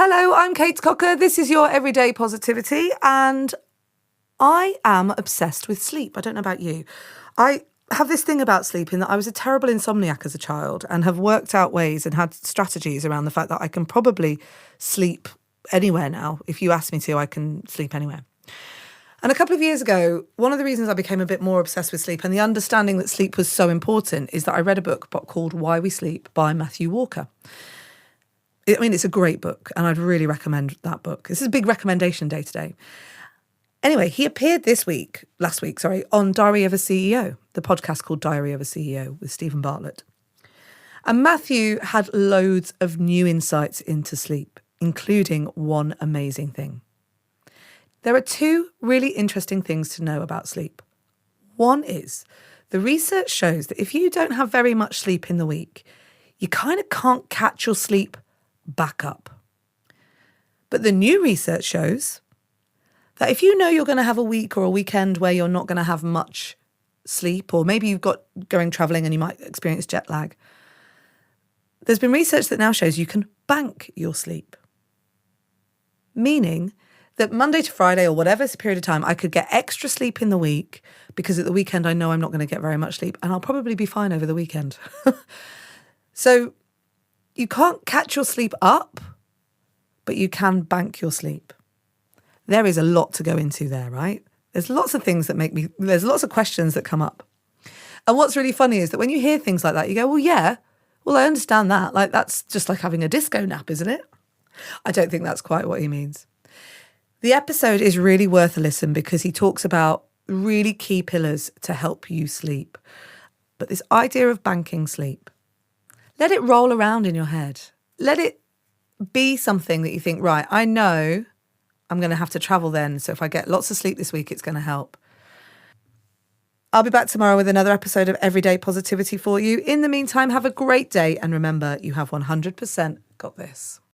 Hello, I'm Kate Cocker. This is your Everyday Positivity, and I am obsessed with sleep. I don't know about you. I have this thing about sleep in that I was a terrible insomniac as a child and have worked out ways and had strategies around the fact that I can probably sleep anywhere now. If you ask me to, I can sleep anywhere. And a couple of years ago, one of the reasons I became a bit more obsessed with sleep and the understanding that sleep was so important is that I read a book called Why We Sleep by Matthew Walker. I mean, it's a great book, and I'd really recommend that book. This is a big recommendation day today. Anyway, he appeared last week, on Diary of a CEO, the podcast called Diary of a CEO with Stephen Bartlett. And Matthew had loads of new insights into sleep, including one amazing thing. There are two really interesting things to know about sleep. One is the research shows that if you don't have very much sleep in the week, you kind of can't catch your sleep back up. But the new research shows that if you know you're going to have a week or a weekend where you're not going to have much sleep, or maybe you've got going travelling and you might experience jet lag, there's been research that now shows you can bank your sleep. Meaning that Monday to Friday or whatever period of time, I could get extra sleep in the week because at the weekend I know I'm not going to get very much sleep and I'll probably be fine over the weekend. So you can't catch your sleep up, but you can bank your sleep. There is a lot to go into there, right? There's lots of things that there's lots of questions that come up. And what's really funny is that when you hear things like that, you go, well, I understand that. Like, that's just like having a disco nap, isn't it? I don't think that's quite what he means. The episode is really worth a listen because he talks about really key pillars to help you sleep. But this idea of banking sleep, let it roll around in your head. Let it be something that you think, right, I know I'm going to have to travel then. So if I get lots of sleep this week, it's going to help. I'll be back tomorrow with another episode of Everyday Positivity for you. In the meantime, have a great day. And remember, you have 100% got this.